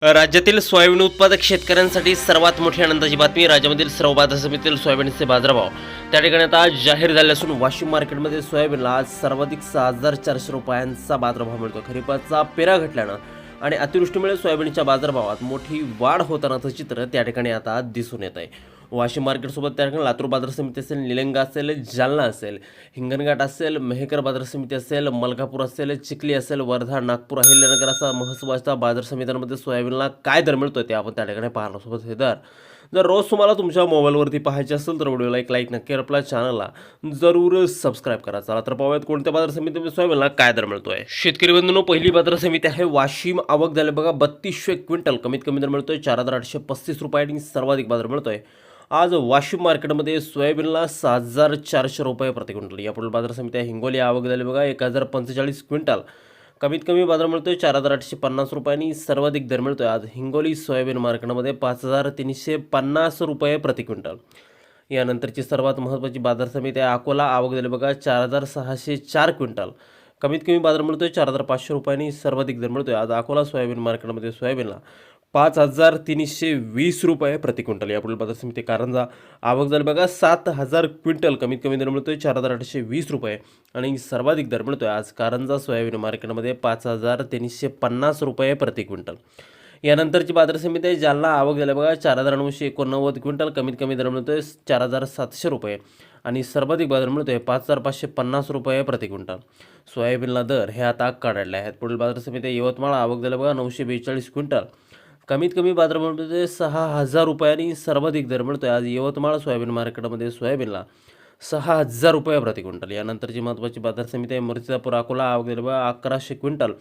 राज्यातील सोयाबीन उत्पादक शेतकऱ्यांसाठी सर्वात मोठी आनंदाची बातमी. राज्यामधील सर्व बाजार समितीतील सोयाबीनचे बाजारभाव त्या ठिकाणी आता आज जाहीर झाले असून वाशिम मार्केटमध्ये सोयाबीनला आज सर्वाधिक 6,400 रुपयांचा बाजारभाव मिळतो. खरीपाचा पेरा घटल्यानं आणि अतिवृष्टीमुळे सोयाबीनच्या बाजारभावात मोठी वाढ होतानाचं चित्र त्या ठिकाणी आता दिसून येत आहे. वाशिम मार्केटसोबत त्या ठिकाणी लातूर बाजार समिती असेल, निलंगा असेल, जालना असेल, हिंगणघाट असेल, मेहकर बाजार समिती असेल, मलकापूर असेल, चिखली असेल, वर्धा, नागपूर, अहिल्यानगर असा महत्त्वाचा बाजार समित्यांमध्ये सोयाबीनला काय दर मिळतो ते आपण त्या ठिकाणी पाहणार सोबत. हे दर जर रोज तुम्हाला तुमच्या मोबाईलवरती पाहायचे असेल तर व्हिडिओला एक लाईक नक्की, आपल्या चॅनलला जरूर सबस्क्राईब करा. चला तर पाहूयात कोणत्या बाजार समितीमध्ये सोयाबीनला काय दर मिळतोय. शेतकरी बंधूंनो, पहिली बाजार समिती आहे वाशिम. आवक झाले बघा 3200 क्विंटल. कमीत कमी दर मिळतोय 4,835 रुपये आणि सर्वाधिक बाजार मिळतोय आज वाशिम मार्केटमध्ये सोयाबीनला 6,400 रुपये प्रति क्विंटल. यापुढील बाजार समिती आहे हिंगोली. आवक झाली बघा 1,045 क्विंटल. कमीत कमी बाजार मिळतोय 4,850 रुपये आणि सर्वाधिक दर मिळतोय आज हिंगोली सोयाबीन मार्केटमध्ये 5,350 रुपये प्रति क्विंटल. यानंतरची सर्वात महत्त्वाची बाजार समिती आहे अकोला. आवक झाली बघा 4,604 क्विंटल. कमीत कमी बाजार मिळतोय 4,500 रुपये आणि सर्वाधिक दर मिळतोय आज अकोला सोयाबीन मार्केटमध्ये सोयाबीनला 5,320 रुपये प्रति क्विंटल. यापुढील बाजार समिती कारंजा. आवक झाली बघा 7,000 क्विंटल. कमीत कमी दर मिळतोय 4,820 रुपये आणि सर्वाधिक दर मिळतोय आज कारंजा सोयाबीन मार्केटमध्ये 5,350 रुपये प्रति क्विंटल. यानंतरची बाजार समिती आहे जालना. आवक झाली बघा 4,989 क्विंटल. कमीत कमी दर मिळतोय 4,700 रुपये आणि सर्वाधिक बाजार मिळतोय 5,550 रुपये प्रति क्विंटल. सोयाबीनला दर हे आता काढले आहेत. पुढील बाजार समिती आहे यवतमाळ. आवक झाली बघा 942 क्विंटल. कमीत कमी बाजार मिळतोय 6,000 रुपये आणि सर्वाधिक दर मिळतोय आज यवतमाळ सोयाबीन मार्केटमध्ये सोयाबीनला 6,000 रुपये प्रति क्विंटल. यानंतरची महत्त्वाची बाजार समिती आहे मूर्तिजापूर अकोला. आवक झाली बघा 1,100 क्विंटल.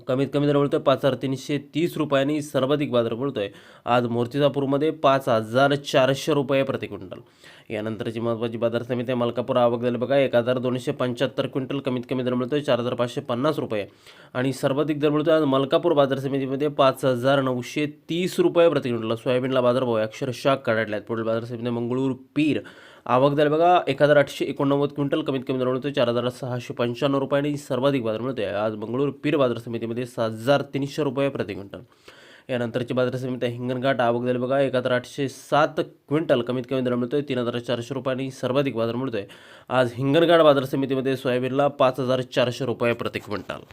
कमीत कमी दर मिळतोय 5,330 रुपये आणि सर्वाधिक बाजार मिळतोय आज मूर्तिजापूरमध्ये 5,400 रुपये प्रति क्विंटल. यानंतरची महत्त्वाची बाजार समिती आहे मलकापूर. आवक झाली बघा 1,275 क्विंटल. कमीत कमी दर मिळतोय 4,550 रुपये आणि सर्वाधिक दर मिळतोय आज मलकापूर बाजार समितीमध्ये 5,930 रुपये प्रति क्विंटल. सोयाबीनला बाजारभाव अक्षरशः कडाडले आहेत. पुढील बाजार समिती मंगळूर पीर. आवक झाली बघा 1,889 क्विंटल. कमीत कमी दर मिळतोय 4,695 रुपये आणि सर्वाधिक बाजार मिळतोय आज मंगळूर पीर बाजार समितीमध्ये 7,300 रुपये प्रति क्विंटल. यानंतरची बाजार समिती आहे हिंगणघाट. आवक झाली बघा 1,807 क्विंटल. कमीत कमी दर मिळतोय 3,400 रुपये आणि सर्वाधिक बाजार मिळतोय आज हिंगणघाट बाजार समितीमध्ये सोयाबीनला 5,400 रुपये प्रति क्विंटल.